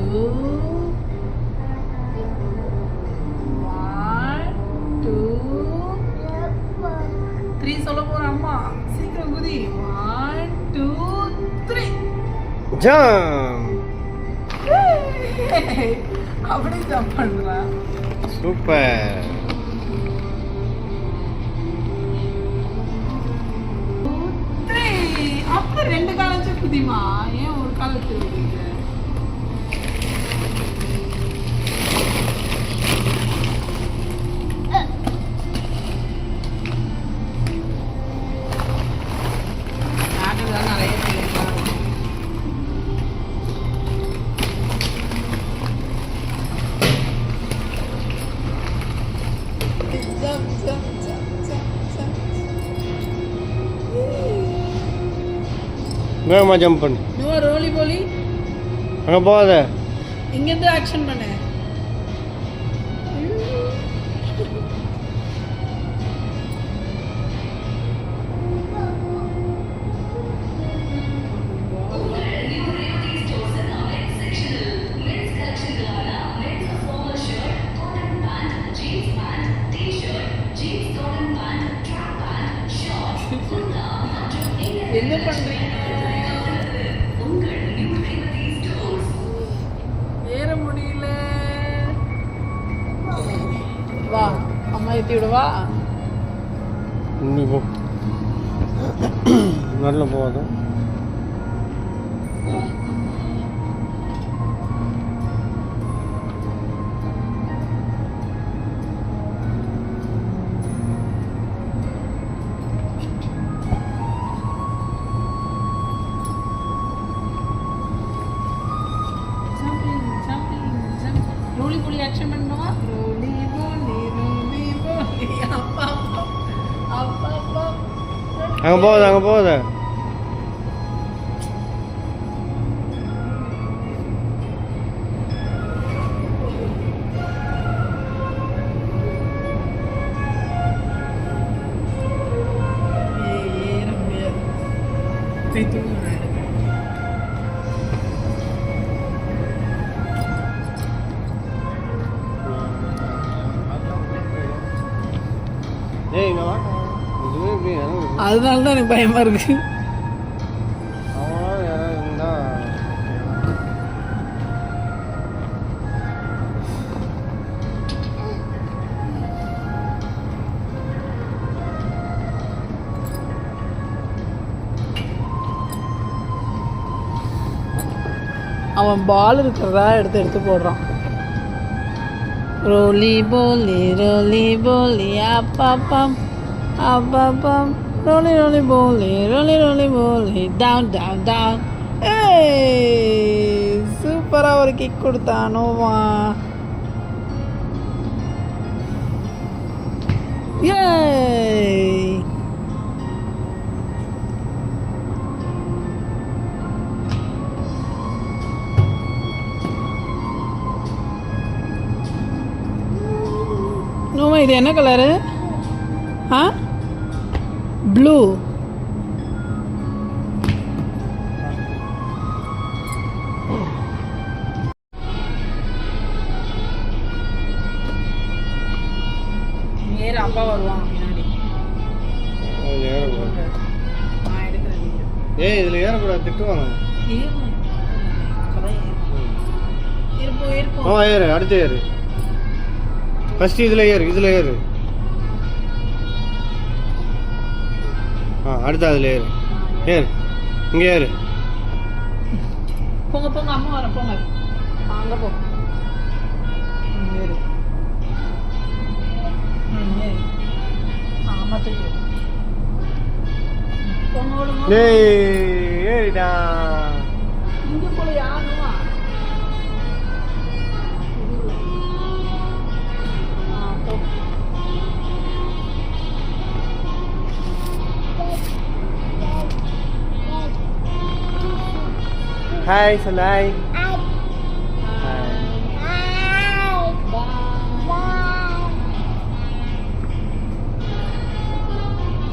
1 2 3 சொல்ல போறேன் அம்மா. சீக்கிரம் குதி. 1 2 3 ஜம்ப். அப்படியே ஜம்ப் பண்றா. சூப்பர். அப்ப ரெண்டு கால் வச்சு குதிமா. ஏன் ஒரு கால் வச்சு குதிங்க? வேகமா ஜம்ப் பண்ணு. நோ ரோலி போலி. அங்கே போகாத. இங்கேருந்து ஆக்ஷன் பண்ணு. என்ன பண்றீங்க? ஏற முடியல. வா அம்மா ஏற்றி விடுவா. இன்னும் போ. நல்ல போகாத. ரோலி போலி ஆக்ஷன் பண்ணுவா. ரோலி போலி ரோலி போலி. அப்பா அப்பா அப்பா அப்பா. அங்கே போகாத, அங்கே போகாத. ஏற முடியாது. தூங்க. ஏய் இங்கே வா. இதுவே இப்படி அதனால தான் எனக்கு பயமா இருக்கு. அவன் யாராவது இருந்தா அவன் பால் இருக்கிறதா எடுத்து எடுத்து போடுறான். ரோலி போலி அப்பப்பம் அப்பப்பம் ரோலி போலி டவுன் டவுன் டவுன். ஏய் சூப்பராக ஒரு கிக் கொடுத்தானோவா. ஏய் நோமா இது என்ன கலரு? ஆ ப்ளூ. நேரா அப்பா வருவான் பின்னாடி. நான் எடுக்கிறேன். ஏய் இதில் ஏறக்கூடாது, திட்டுவாங்க. இருப்போம் ஏறு, அடுத்து ஏறு. ஃபஸ்ட்டு இதில் ஏறு. அடுத்து அதில் ஏறு. இங்கே ஏறு. போங்க அம்மா வர போங்க. அங்கே போ. ஏறு. ஆமாம் தெரியும். போங்க. ஏறிடா. இங்கே போல யாருமா? ஹாய் சொல்லாய்.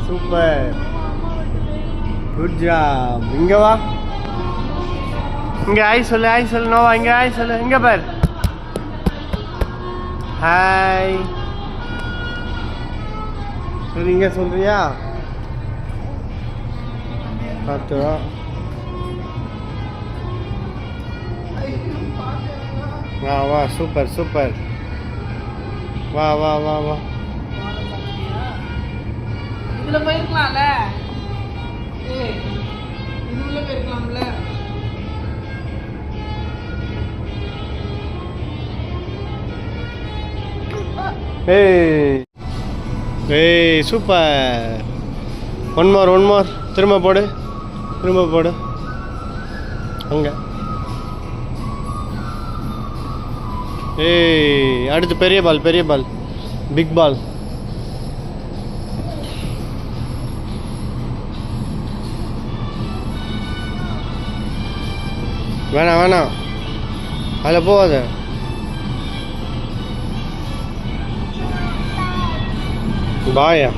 Super, good job. இங்கே வா. இங்கே ஹாய் சொல்லு நோவா இங்கே ஹாய் சொல்லு இங்கே பார் ஹாய் சரி இங்கே சொல்றியா பார்த்து வா வா சூப்பர் வா வா வா வா இதுல போயிருக்கலாம்ல இது உள்ள போயிருக்கலாம்ல ஏய் சூப்பர் ஒன் மோர் திரும்ப போடு அங்கே ஏய் அடுத்து பெரிய பால் பிக் பால் வேணாம் அதில் போகாத பாயா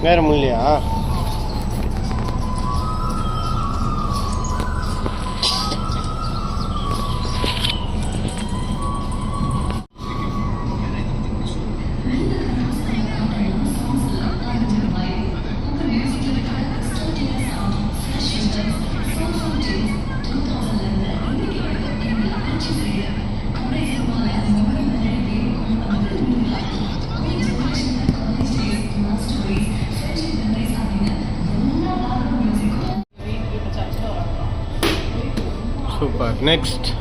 வேற முடியலையா Super. Next.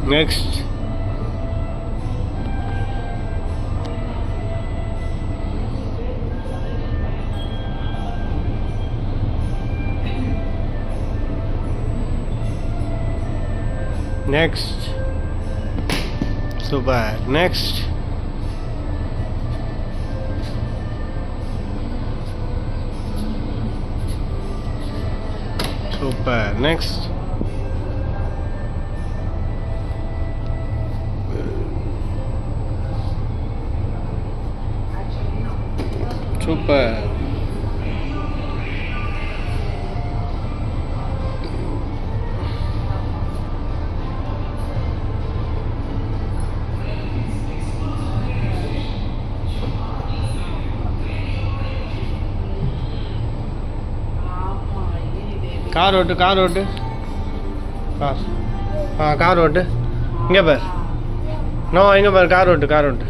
Next. Next. Super. Next. Super. Next. Super. Car ஓட்டு கார் ஓட்டு இங்கே பார் நோ இங்கே பார் கார் ஓட்டு